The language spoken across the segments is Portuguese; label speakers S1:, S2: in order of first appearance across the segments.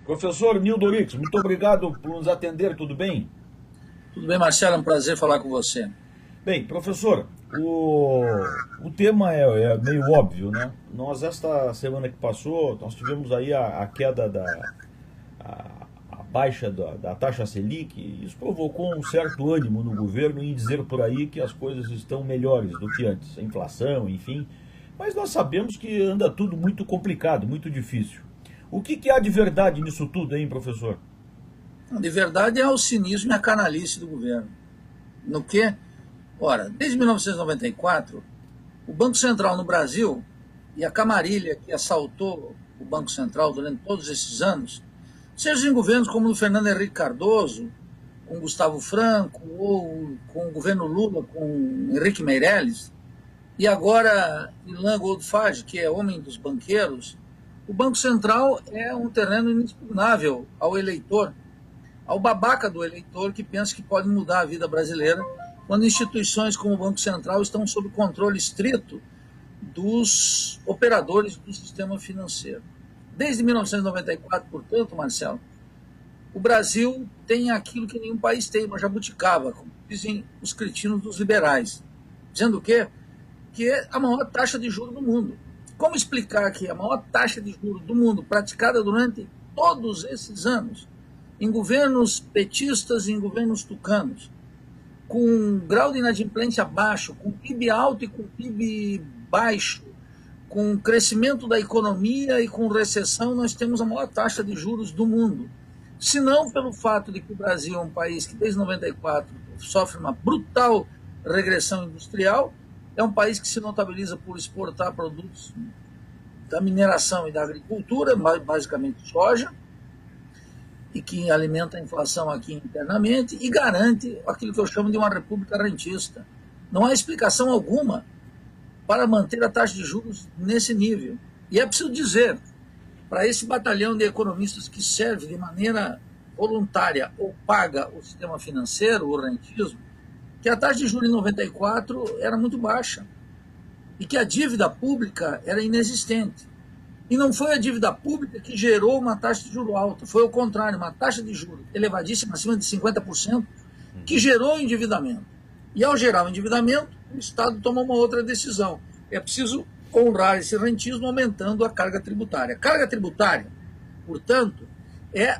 S1: Professor Nildo Rix, muito obrigado por nos atender, tudo bem?
S2: Tudo bem, Marcelo? É um prazer falar com você.
S1: Bem, professor, o tema é meio óbvio, né? Nós, esta semana que passou, nós tivemos aí a queda a baixa da taxa Selic, e isso provocou um certo ânimo no governo em dizer por aí que as coisas estão melhores do que antes, a inflação, enfim. Mas nós sabemos que anda tudo muito complicado, muito difícil. O que há de verdade nisso tudo, hein, professor?
S2: De verdade é o cinismo e a canalice do governo. No que? Ora, desde 1994, o Banco Central no Brasil e a camarilha que assaltou o Banco Central durante todos esses anos, seja em governos como o do Fernando Henrique Cardoso, com Gustavo Franco, ou com o governo Lula, com Henrique Meirelles, e agora Ilan Goldfarb, que é homem dos banqueiros, o Banco Central é um terreno inexpugnável ao eleitor, ao babaca do eleitor que pensa que pode mudar a vida brasileira quando instituições como o Banco Central estão sob controle estrito dos operadores do sistema financeiro. Desde 1994, portanto, Marcelo, o Brasil tem aquilo que nenhum país tem, uma jabuticaba, como dizem os cretinos dos liberais. Dizendo o quê? Que é a maior taxa de juros do mundo. Como explicar que a maior taxa de juros do mundo, praticada durante todos esses anos, em governos petistas e em governos tucanos, com um grau de inadimplência baixo, com PIB alto e com PIB baixo, com crescimento da economia e com recessão, nós temos a maior taxa de juros do mundo. Se não pelo fato de que o Brasil é um país que desde 94 sofre uma brutal regressão industrial, é um país que se notabiliza por exportar produtos da mineração e da agricultura, basicamente soja, e que alimenta a inflação aqui internamente e garante aquilo que eu chamo de uma república rentista. Não há explicação alguma para manter a taxa de juros nesse nível. E é preciso dizer, para esse batalhão de economistas que serve de maneira voluntária ou paga o sistema financeiro, o rentismo, que a taxa de juros em 94 era muito baixa e que a dívida pública era inexistente. E não foi a dívida pública que gerou uma taxa de juros alta, foi o contrário, uma taxa de juros elevadíssima, acima de 50%, que gerou o endividamento. E ao gerar o endividamento, o Estado tomou uma outra decisão. É preciso honrar esse rentismo aumentando a carga tributária. Carga tributária, portanto, é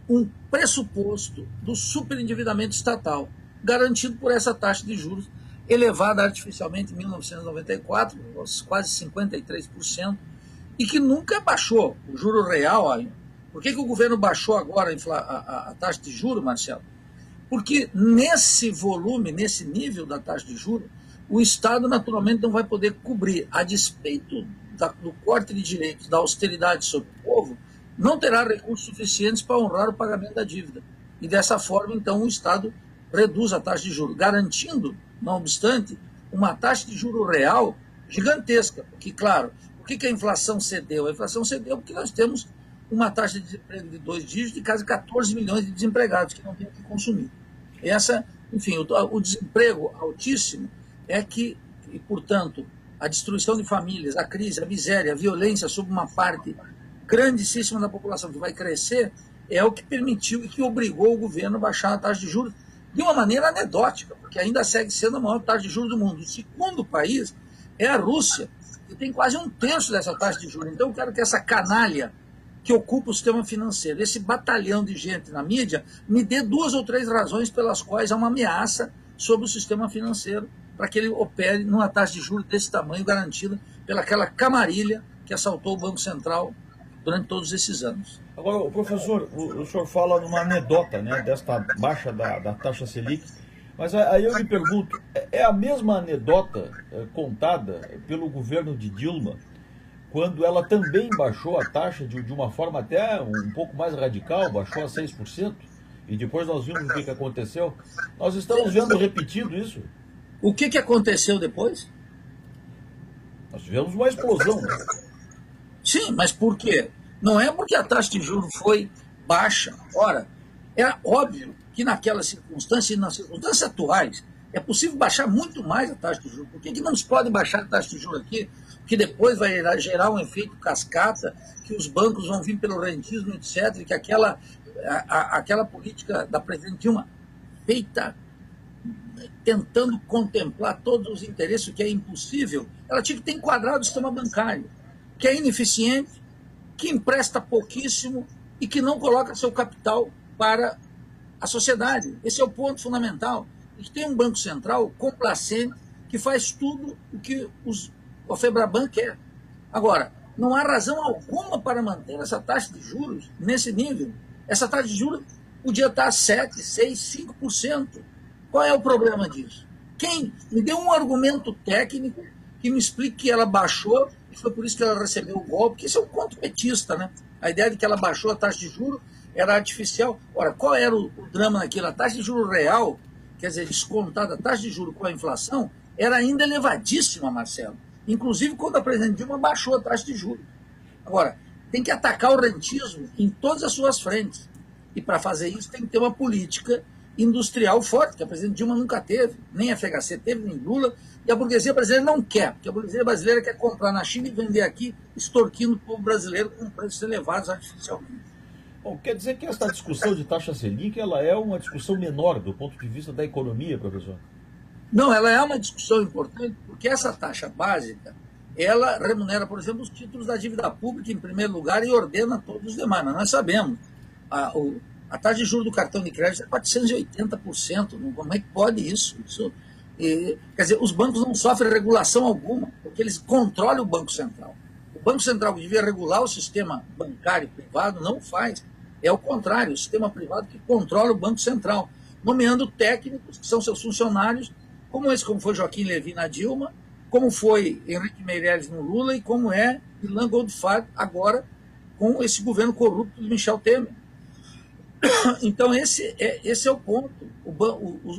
S2: um pressuposto do superendividamento estatal, garantido por essa taxa de juros elevada artificialmente em 1994, quase 53%, e que nunca baixou o juro real. Por que o governo baixou agora a taxa de juros, Marcelo? Porque nesse volume, nesse nível da taxa de juros, o Estado naturalmente não vai poder cobrir, a despeito do corte de direitos, da austeridade sobre o povo, não terá recursos suficientes para honrar o pagamento da dívida. E dessa forma, então, o Estado reduz a taxa de juros, garantindo, não obstante, uma taxa de juros real gigantesca. Porque, claro, por que a inflação cedeu? A inflação cedeu porque nós temos uma taxa de desemprego de 2 dígitos de quase 14 milhões de desempregados que não têm o que consumir. Enfim, o desemprego altíssimo é que, e, portanto, a destruição de famílias, a crise, a miséria, a violência sobre uma parte grandíssima da população que vai crescer, é o que permitiu e que obrigou o governo a baixar a taxa de juros de uma maneira anedótica, porque ainda segue sendo a maior taxa de juros do mundo. O segundo país é a Rússia, que tem quase 1/3 dessa taxa de juros. Então eu quero que essa canalha que ocupa o sistema financeiro, esse batalhão de gente na mídia, me dê 2 ou 3 razões pelas quais há uma ameaça sobre o sistema financeiro para que ele opere numa taxa de juros desse tamanho, garantida pelaquela camarilha que assaltou o Banco Central durante todos esses anos.
S1: Agora, professor, o senhor fala numa anedota, né, desta baixa da taxa Selic, mas aí eu me pergunto, é a mesma anedota contada pelo governo de Dilma, quando ela também baixou a taxa de uma forma até um pouco mais radical, baixou a 6%, e depois nós vimos o que aconteceu? Nós estamos vendo repetido isso.
S2: O que aconteceu depois?
S1: Nós tivemos uma explosão, né?
S2: Sim, mas por quê? Não é porque a taxa de juros foi baixa. Ora, é óbvio que naquela circunstância e nas circunstâncias atuais, É possível baixar muito mais a taxa de juros. Por que não se pode baixar a taxa de juros aqui? Porque depois vai gerar um efeito cascata, que os bancos vão vir pelo rentismo, etc., e que aquela política da presidente Dilma, feita tentando contemplar todos os interesses, o que é impossível, ela tinha que ter enquadrado o sistema bancário, que é ineficiente, que empresta pouquíssimo e que não coloca seu capital para a sociedade. Esse é o ponto fundamental. A gente tem um Banco Central complacente que faz tudo o que o FEBRABAN quer. Agora, não há razão alguma para manter essa taxa de juros nesse nível. Essa taxa de juros podia estar a 7%, 6%, 5%. Qual é o problema disso? Quem me deu um argumento técnico que me explique que ela baixou e foi por isso que ela recebeu o golpe, porque isso é um conto petista, né? A ideia de que ela baixou a taxa de juros era artificial. Ora, qual era o drama naquilo? A taxa de juros real, quer dizer, descontada a taxa de juros com a inflação, era ainda elevadíssima, Marcelo. Inclusive quando a presidente Dilma baixou a taxa de juros. Agora, tem que atacar o rentismo em todas as suas frentes. E para fazer isso tem que ter uma política industrial forte, que a presidente Dilma nunca teve, nem a FHC teve, nem Lula, e a burguesia brasileira não quer, porque a burguesia brasileira quer comprar na China e vender aqui, extorquindo o povo brasileiro com preços elevados artificialmente.
S1: Bom, quer dizer que essa discussão de taxa Selic, ela é uma discussão menor do ponto de vista da economia, professor?
S2: Não, ela é uma discussão importante, porque essa taxa básica, ela remunera, por exemplo, os títulos da dívida pública em primeiro lugar e ordena todos os demais. Mas nós sabemos, a taxa de juros do cartão de crédito é 480%. Como é que pode isso? Quer dizer, os bancos não sofrem regulação alguma, porque eles controlam o Banco Central. O Banco Central, que devia regular o sistema bancário privado, não faz. É o contrário, o sistema privado que controla o Banco Central, nomeando técnicos que são seus funcionários, como foi Joaquim Levy na Dilma, como foi Henrique Meirelles no Lula e como é Ilan Goldfarb agora com esse governo corrupto de Michel Temer. Então, esse é o ponto.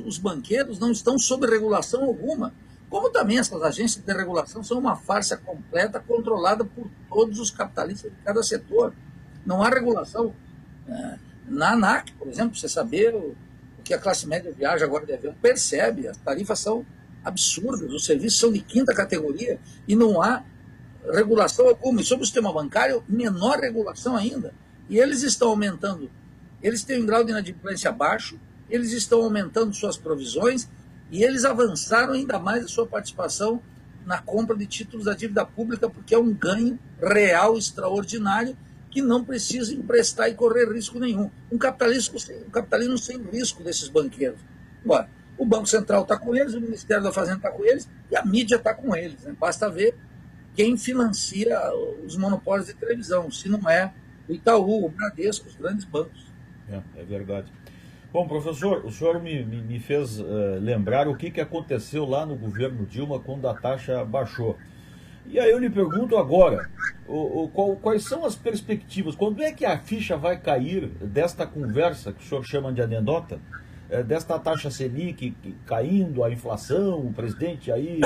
S2: Os banqueiros não estão sob regulação alguma, como também essas agências de regulação são uma farsa completa controlada por todos os capitalistas de cada setor. Não há regulação. Na ANAC, por exemplo, você saber o que a classe média viaja agora de avião, percebe, as tarifas são absurdas, os serviços são de quinta categoria e não há regulação alguma. E sobre o sistema bancário, menor regulação ainda. E eles estão aumentando. Eles têm um grau de inadimplência baixo, eles estão aumentando suas provisões e eles avançaram ainda mais a sua participação na compra de títulos da dívida pública, porque é um ganho real extraordinário que não precisa emprestar e correr risco nenhum. Um capitalismo sem risco desses banqueiros. Agora, o Banco Central está com eles, o Ministério da Fazenda está com eles e a mídia está com eles. Né? Basta ver quem financia os monopólios de televisão, se não é o Itaú, o Bradesco, os grandes bancos.
S1: É verdade. Bom, professor, o senhor me fez lembrar o que aconteceu lá no governo Dilma quando a taxa baixou. E aí eu lhe pergunto agora, quais são as perspectivas? Quando é que a ficha vai cair desta conversa que o senhor chama de anedota? Desta taxa Selic caindo, a inflação, o presidente aí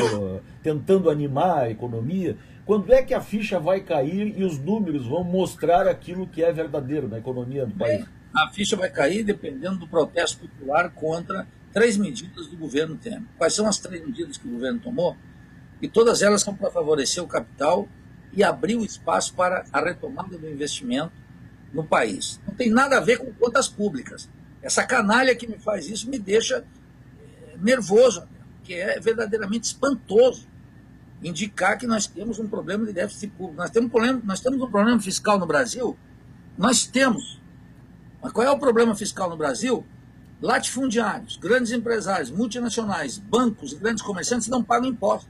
S1: tentando animar a economia. Quando é que a ficha vai cair e os números vão mostrar aquilo que é verdadeiro na economia do país?
S2: A ficha vai cair dependendo do protesto popular contra 3 medidas do governo Temer. Quais são as 3 medidas que o governo tomou? E todas elas são para favorecer o capital e abrir o espaço para a retomada do investimento no país. Não tem nada a ver com contas públicas. Essa canalha que me faz isso me deixa nervoso, que é verdadeiramente espantoso indicar que nós temos um problema de déficit público. Nós temos um problema fiscal no Brasil? Nós temos. Mas qual é o problema fiscal no Brasil? Latifundiários, grandes empresários, multinacionais, bancos e grandes comerciantes não pagam impostos.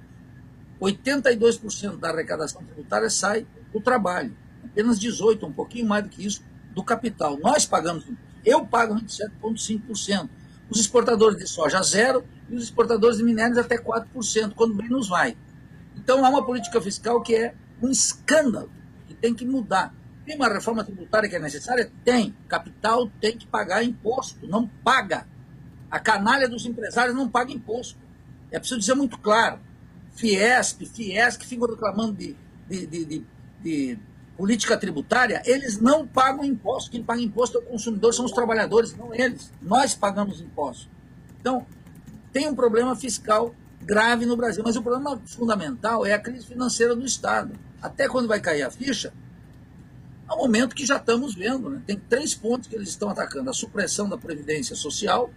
S2: 82% da arrecadação tributária sai do trabalho. Apenas 18%, um pouquinho mais do que isso, do capital. Nós pagamos imposto. Eu pago 27,5%. Os exportadores de soja, 0%, e os exportadores de minérios até 4%, quando bem nos vai. Então, há uma política fiscal que é um escândalo, que tem que mudar. Tem uma reforma tributária que é necessária? Tem. Capital tem que pagar imposto, não paga. A canalha dos empresários não paga imposto. É preciso dizer muito claro. Fiesp, que ficam reclamando de política tributária, eles não pagam imposto. Quem paga imposto é o consumidor, são os trabalhadores, não eles. Nós pagamos imposto. Então, tem um problema fiscal grave no Brasil, mas o problema fundamental é a crise financeira do Estado. Até quando vai cair a ficha, é um momento que já estamos vendo, né? Tem 3 pontos que eles estão atacando: a supressão da Previdência Social,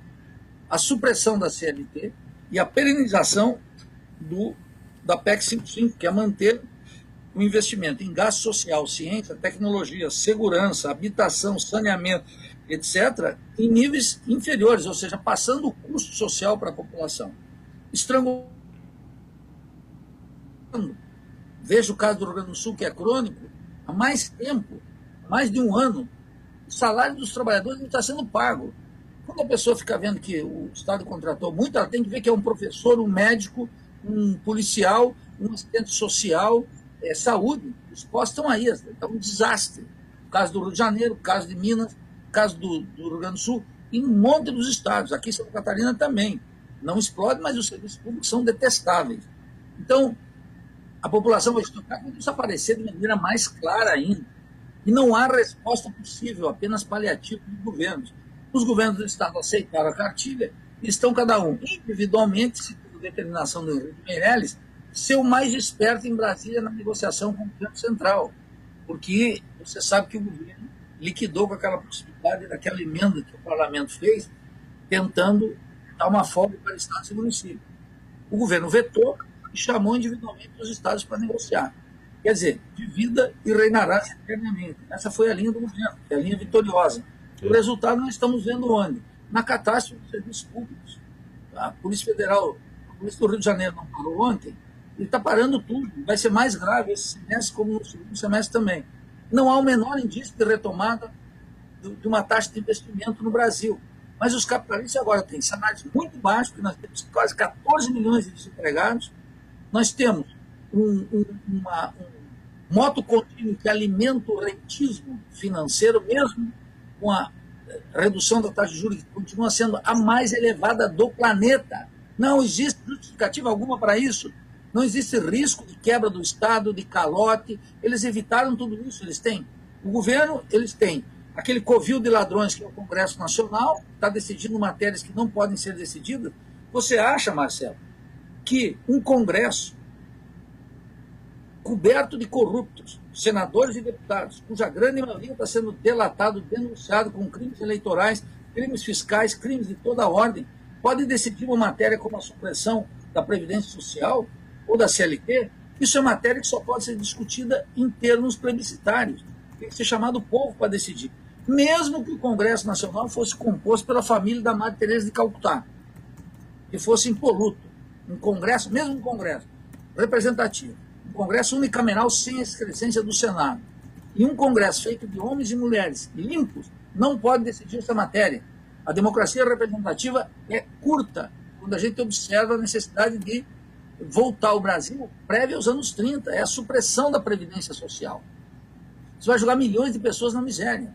S2: a supressão da CLT e a perenização da PEC 55, que é manter o investimento em gasto social, ciência, tecnologia, segurança, habitação, saneamento, etc., em níveis inferiores, ou seja, passando o custo social para a população. Estrangulando. Veja o caso do Rio Grande do Sul, que é crônico, há mais tempo, mais de um ano, o salário dos trabalhadores não está sendo pago. Quando a pessoa fica vendo que o Estado contratou muito, ela tem que ver que é um professor, um médico, um policial, um assistente social, saúde. Os postos estão aí, está um desastre. O caso do Rio de Janeiro, o caso de Minas, o caso do Rio Grande do Sul, e um monte dos estados. Aqui em Santa Catarina também. Não explode, mas os serviços públicos são detestáveis. Então, a população vai estocar quando isso aparecer de maneira mais clara ainda. E não há resposta possível, apenas paliativa dos governos. Os governos do Estado aceitaram a cartilha e estão cada um individualmente, segundo a determinação do Henrique Meirelles, ser o mais esperto em Brasília na negociação com o governo central. Porque você sabe que o governo liquidou com aquela possibilidade daquela emenda que o parlamento fez, tentando dar uma folga para estados e municípios. O governo vetou e chamou individualmente os estados para negociar. Quer dizer, divida e reinará eternamente. Essa foi a linha do governo, que é a linha vitoriosa. O resultado nós estamos vendo onde? Na catástrofe dos serviços públicos. A Polícia Federal, a Polícia do Rio de Janeiro não parou ontem, ele está parando tudo. Vai ser mais grave esse semestre, como no segundo semestre também. Não há o menor indício de retomada de uma taxa de investimento no Brasil. Mas os capitalistas agora têm salários muito baixos, porque nós temos quase 14 milhões de desempregados, nós temos um moto contínuo que alimenta o rentismo financeiro, mesmo com a redução da taxa de juros, que continua sendo a mais elevada do planeta. Não existe justificativa alguma para isso. Não existe risco de quebra do Estado, de calote. Eles evitaram tudo isso. Eles têm o governo, eles têm aquele covil de ladrões que é o Congresso Nacional, está decidindo matérias que não podem ser decididas. Você acha, Marcelo, que um Congresso coberto de corruptos, senadores e deputados, cuja grande maioria está sendo delatado, denunciado com crimes eleitorais, crimes fiscais, crimes de toda a ordem, pode decidir uma matéria como a supressão da Previdência Social ou da CLT? Isso é matéria que só pode ser discutida em termos plebiscitários. Tem que ser chamado o povo para decidir. Mesmo que o Congresso Nacional fosse composto pela família da Madre Teresa de Calcutá, que fosse impoluto. Um Congresso, mesmo um Congresso representativo, um Congresso unicameral sem a excrescência do Senado, e um Congresso feito de homens e mulheres limpos, não pode decidir essa matéria. A democracia representativa é curta, quando a gente observa a necessidade de voltar o Brasil prévio aos anos 30, é a supressão da Previdência Social. Você vai jogar milhões de pessoas na miséria.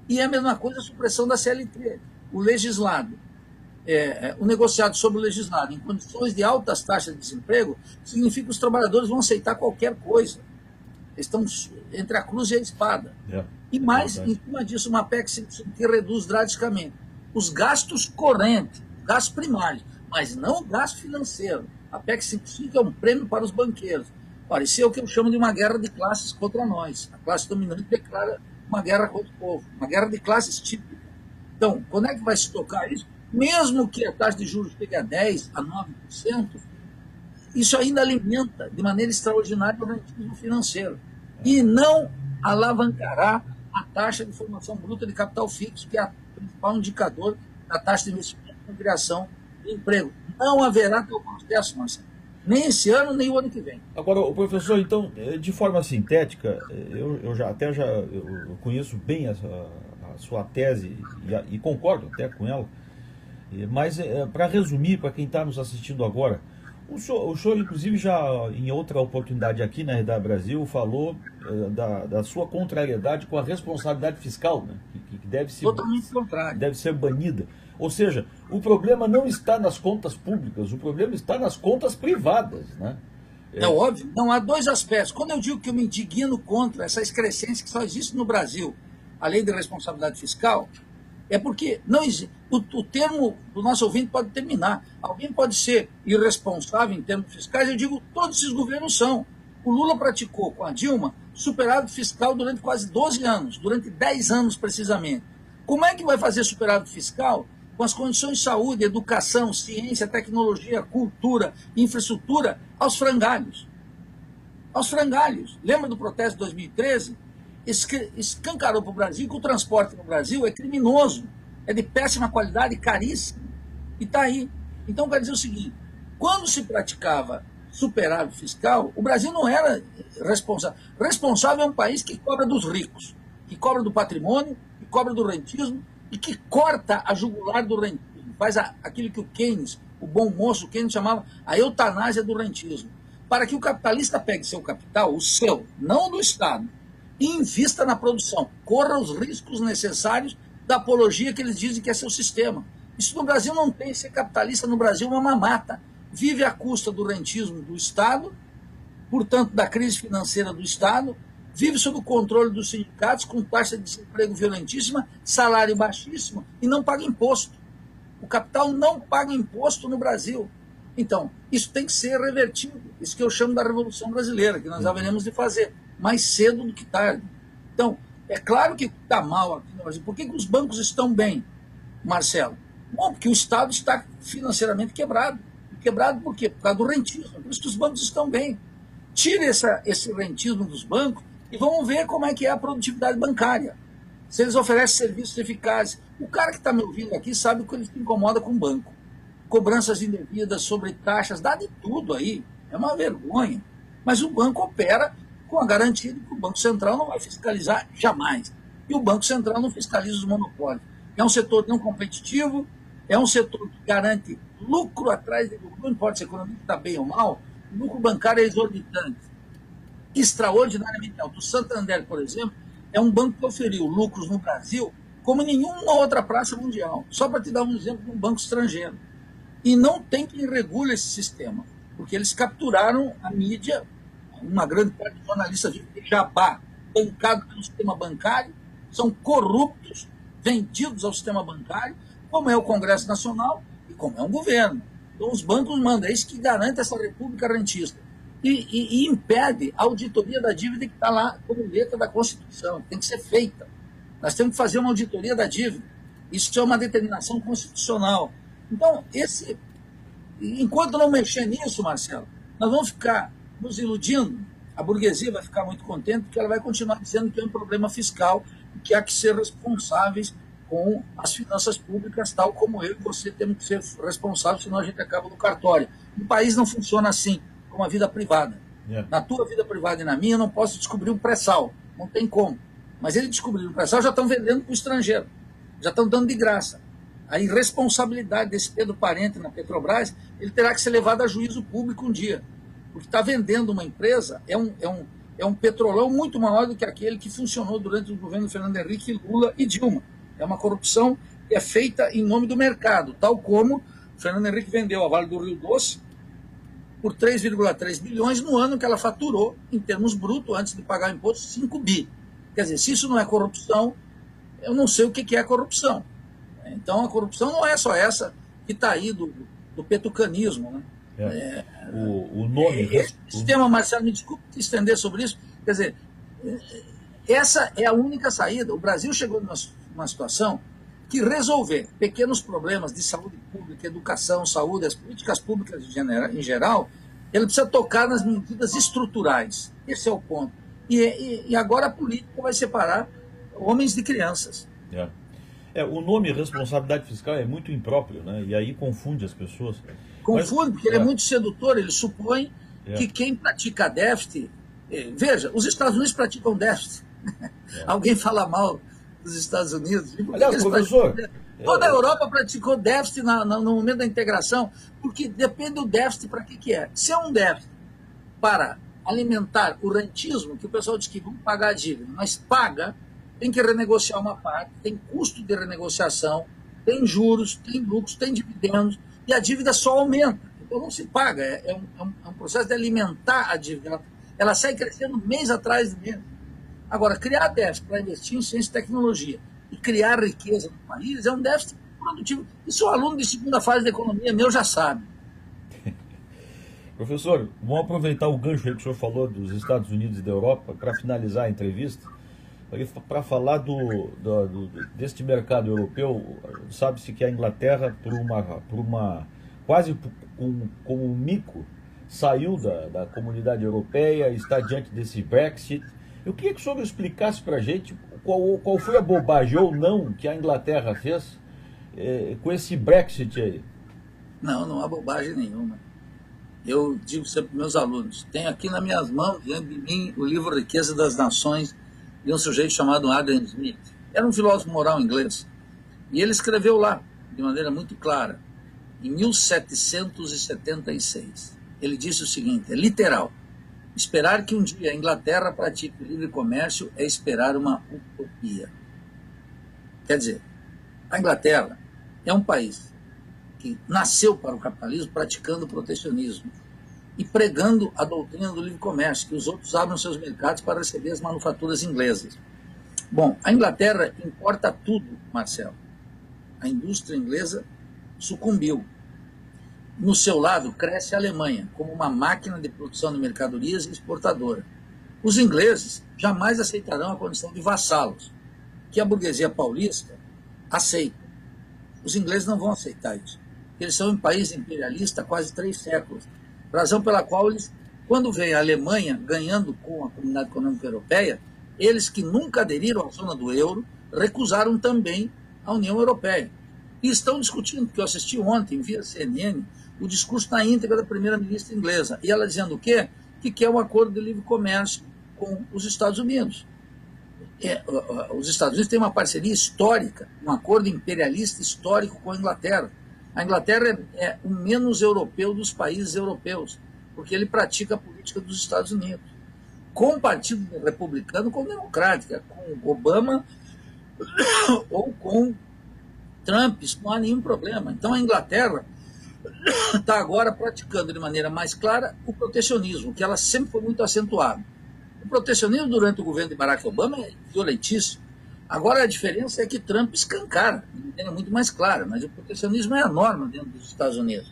S2: E é a mesma coisa a supressão da CLT. O legislado, o negociado sobre o legislado, em condições de altas taxas de desemprego, significa que os trabalhadores vão aceitar qualquer coisa. Eles estão entre a cruz e a espada. E mais, em cima disso, uma PEC que reduz drasticamente os gastos correntes, gastos primários, mas não o gasto financeiro. A PEC 55 é um prêmio para os banqueiros. Ora, isso é o que eu chamo de uma guerra de classes contra nós. A classe dominante declara uma guerra contra o povo, uma guerra de classes típica. Então, quando é que vai se tocar isso? Mesmo que a taxa de juros chegue a 10%, a 9%, isso ainda alimenta de maneira extraordinária o rentismo financeiro. E não alavancará a taxa de formação bruta de capital fixo, que é o principal indicador da taxa de investimento na criação de emprego. Não haverá tal processo, Marcelo. Nem esse ano, nem o ano que vem.
S1: Agora, o professor, então, de forma sintética, eu conheço bem a sua tese e concordo até com ela, mas para resumir, para quem está nos assistindo agora, o senhor, inclusive, já em outra oportunidade aqui na Reda Brasil, falou da sua contrariedade com a responsabilidade fiscal, né, que deve ser,
S2: totalmente contrário.
S1: Deve ser banida. Ou seja, o problema não está nas contas públicas, o problema está nas contas privadas, né?
S2: É óbvio. Não, há dois aspectos. Quando eu digo que eu me indigno contra essa excrescência que só existe no Brasil, a lei de responsabilidade fiscal, É porque não existe. O termo do nosso ouvinte pode terminar. Alguém pode ser irresponsável em termos fiscais, eu digo, todos esses governos são. O Lula praticou com a Dilma superávit fiscal durante quase 12 anos, durante 10 anos precisamente. Como é que vai fazer superávit fiscal com as condições de saúde, educação, ciência, tecnologia, cultura, infraestrutura aos frangalhos? Aos frangalhos. Lembra do protesto de 2013? Escancarou para o Brasil que o transporte no Brasil é criminoso, é de péssima qualidade, caríssimo. E está aí. Então, quer dizer o seguinte, quando se praticava superávit fiscal, o Brasil não era responsável. Responsável é um país que cobra dos ricos, que cobra do patrimônio, que cobra do rentismo e que corta a jugular do rentismo. Faz aquilo que o Keynes, o bom moço Keynes, chamava a eutanásia do rentismo. Para que o capitalista pegue seu capital, o seu, não do Estado, e invista na produção, corra os riscos necessários da apologia que eles dizem que é seu sistema. Isso no Brasil não tem. Ser capitalista no Brasil é uma mamata. Vive à custa do rentismo do Estado, portanto, da crise financeira do Estado, vive sob o controle dos sindicatos, com taxa de desemprego violentíssima, salário baixíssimo, e não paga imposto. O capital não paga imposto no Brasil. Então, isso tem que ser revertido. Isso que eu chamo da Revolução Brasileira, que nós haveremos de fazer mais cedo do que tarde. Então, é claro que está mal aqui no Brasil. Por que os bancos estão bem, Marcelo? Bom, porque o Estado está financeiramente quebrado. Quebrado por quê? Por causa do rentismo. Por isso que os bancos estão bem. Tire esse rentismo dos bancos e vamos ver como é que é a produtividade bancária. Se eles oferecem serviços eficazes. O cara que está me ouvindo aqui sabe que ele se incomoda com o banco. Cobranças indevidas sobre taxas, dá de tudo aí. É uma vergonha. Mas o banco opera com a garantia de que o Banco Central não vai fiscalizar jamais. E o Banco Central não fiscaliza os monopólios. É um setor não competitivo, é um setor que garante lucro atrás de lucro, não importa se a economia está bem ou mal, o lucro bancário é exorbitante, extraordinariamente alto. O Santander, por exemplo, é um banco que oferiu lucros no Brasil como nenhuma outra praça mundial. Só para te dar um exemplo de um banco estrangeiro. E não tem quem regule esse sistema, porque eles capturaram a mídia, uma grande parte dos jornalistas de jabá, bancado pelo sistema bancário, são corruptos, vendidos ao sistema bancário, como é o Congresso Nacional e como é um governo. Então os bancos mandam, é isso que garante essa república rentista. E impede a auditoria da dívida que está lá como letra da Constituição, tem que ser feita. Nós temos que fazer uma auditoria da dívida. Isso é uma determinação constitucional. Então, enquanto não mexer nisso, Marcelo, nós vamos ficar nos iludindo. A burguesia vai ficar muito contente porque ela vai continuar dizendo que é um problema fiscal e que há que ser responsáveis com as finanças públicas, tal como eu e você temos que ser responsáveis, senão a gente acaba no cartório. O país não funciona assim, como a vida privada. Na tua vida privada e na minha, eu não posso descobrir um pré-sal, não tem como. Mas eles descobriram o pré-sal, já estão vendendo para o estrangeiro, já estão dando de graça. A irresponsabilidade desse Pedro Parente na Petrobras, ele terá que ser levado a juízo público um dia, porque está vendendo uma empresa, é um petrolão muito maior do que aquele que funcionou durante o governo Fernando Henrique, Lula e Dilma. É uma corrupção que é feita em nome do mercado, tal como Fernando Henrique vendeu a Vale do Rio Doce por 3,3 bilhões no ano que ela faturou, em termos brutos, antes de pagar o imposto, 5 bi. Quer dizer, se isso não é corrupção, eu não sei o que é corrupção. Então, a corrupção não é só essa que está aí do petucanismo. Né?
S1: O nome...
S2: Esse tema, Marcelo, me desculpe te estender sobre isso. Quer dizer, essa é a única saída. O Brasil chegou numa situação que resolver pequenos problemas de saúde pública, educação, saúde, as políticas públicas em geral, ele precisa tocar nas medidas estruturais. Esse é o ponto. E agora a política vai separar homens de crianças.
S1: O nome responsabilidade fiscal é muito impróprio, né? E aí confunde as pessoas.
S2: Confunde, porque ele é muito sedutor, ele supõe que quem pratica déficit... Veja, os Estados Unidos praticam déficit. Alguém fala mal dos Estados Unidos.
S1: Aliás, professor...
S2: Toda a Europa praticou déficit no momento da integração, porque depende do déficit para que é. Se é um déficit para alimentar o rentismo, que o pessoal diz que vão pagar a dívida, mas paga, tem que renegociar uma parte, tem custo de renegociação, tem juros, tem lucros, tem dividendos, e a dívida só aumenta. Então não se paga, é um processo de alimentar a dívida. Ela sai crescendo mês atrás de mês. Agora, criar déficit para investir em ciência e tecnologia e criar riqueza no país é um déficit produtivo. Isso o aluno de segunda fase da economia meu já sabe.
S1: Professor, vamos aproveitar o gancho aí que o senhor falou dos Estados Unidos e da Europa para finalizar a entrevista, para falar deste mercado europeu. Sabe-se que a Inglaterra, por uma quase como um mico, saiu da comunidade europeia, está diante desse Brexit. Eu queria que o senhor explicasse para a gente qual foi a bobagem ou não que a Inglaterra fez com esse Brexit aí.
S2: Não há bobagem nenhuma. Eu digo sempre para meus alunos, tenho aqui nas minhas mãos, diante de mim, o livro Riqueza das Nações, de um sujeito chamado Adam Smith. Era um filósofo moral inglês. E ele escreveu lá, de maneira muito clara, em 1776. Ele disse o seguinte, é literal: esperar que um dia a Inglaterra pratique o livre comércio é esperar uma utopia. Quer dizer, a Inglaterra é um país que nasceu para o capitalismo praticando o protecionismo e pregando a doutrina do livre comércio, que os outros abram seus mercados para receber as manufaturas inglesas. Bom, a Inglaterra importa tudo, Marcelo. A indústria inglesa sucumbiu. No seu lado, cresce a Alemanha, como uma máquina de produção de mercadorias e exportadora. Os ingleses jamais aceitarão a condição de vassalos, que a burguesia paulista aceita. Os ingleses não vão aceitar isso. Eles são um país imperialista há quase 3 séculos, razão pela qual eles, quando vem a Alemanha ganhando com a Comunidade Econômica Europeia, eles que nunca aderiram à zona do euro, recusaram também a União Europeia. E estão discutindo, porque eu assisti ontem, via CNN, o discurso na íntegra da primeira-ministra inglesa, e ela dizendo o quê? Que quer um acordo de livre comércio com os Estados Unidos. Os Estados Unidos têm uma parceria histórica, um acordo imperialista histórico com a Inglaterra. A Inglaterra é o menos europeu dos países europeus, porque ele pratica a política dos Estados Unidos, com o partido republicano, com democrática, com Obama ou com Trump, isso não há nenhum problema. Então a Inglaterra está agora praticando de maneira mais clara o protecionismo, que ela sempre foi muito acentuada. O protecionismo durante o governo de Barack Obama é violentíssimo. Agora a diferença é que Trump escancara, de maneira muito mais clara, mas o protecionismo é a norma dentro dos Estados Unidos.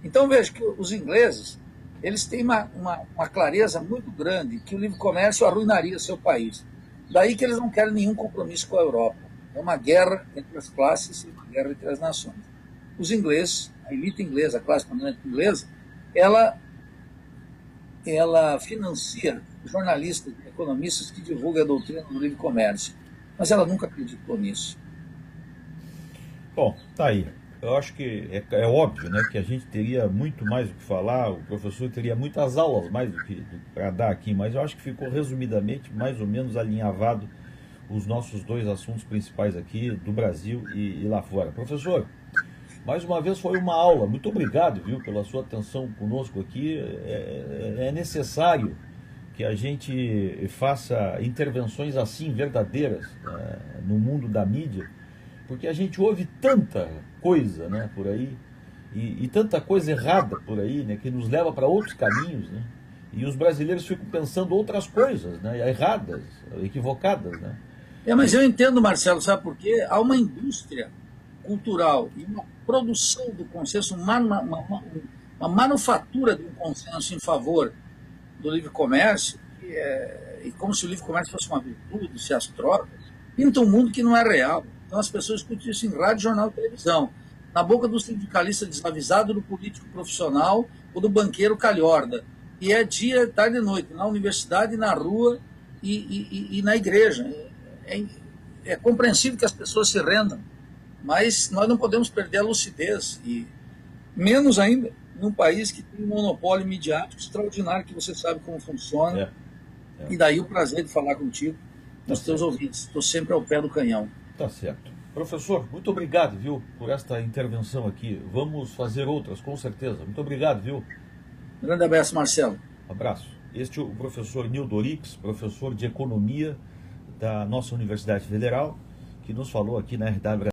S2: Então veja que os ingleses, eles têm uma clareza muito grande que o livre comércio arruinaria seu país. Daí que eles não querem nenhum compromisso com a Europa. É uma guerra entre as classes e uma guerra entre as nações. Os ingleses, a elite inglesa, a classe dominante inglesa, ela financia jornalistas, economistas que divulgam a doutrina do livre comércio. Mas ela nunca acreditou nisso.
S1: Bom, tá aí. Eu acho que é óbvio, né, que a gente teria muito mais o que falar, o professor teria muitas aulas mais do que para dar aqui, mas eu acho que ficou resumidamente, mais ou menos alinhavado os nossos 2 assuntos principais aqui, do Brasil e lá fora. Professor, mais uma vez foi uma aula. Muito obrigado, viu, pela sua atenção conosco aqui. É necessário que a gente faça intervenções assim verdadeiras no mundo da mídia, porque a gente ouve tanta coisa, né, por aí e tanta coisa errada por aí, né, que nos leva para outros caminhos, né, e os brasileiros ficam pensando outras coisas, né, erradas, equivocadas, né.
S2: Mas eu entendo, Marcelo, sabe por quê? Há uma indústria cultural e uma produção do consenso, uma manufatura de um consenso em favor do livre comércio, e como se o livre comércio fosse uma virtude, se as trocas, pinta um mundo que não é real. Então as pessoas escutam isso em rádio, jornal e televisão, na boca do sindicalista desavisado, do político profissional ou do banqueiro calhorda. E é dia, tarde e noite, na universidade, na rua e na igreja. É compreensível que as pessoas se rendam, mas nós não podemos perder a lucidez, e menos ainda num país que tem um monopólio midiático extraordinário, que você sabe como funciona. E daí o prazer de falar contigo, nos teus ouvintes. Estou sempre ao pé do canhão.
S1: Tá certo. Professor, muito obrigado, viu, por esta intervenção aqui. Vamos fazer outras, com certeza. Muito obrigado, viu.
S2: Grande abraço, Marcelo.
S1: Abraço. Este é o professor Nildo Orix, professor de Economia da nossa Universidade Federal, que nos falou aqui na RW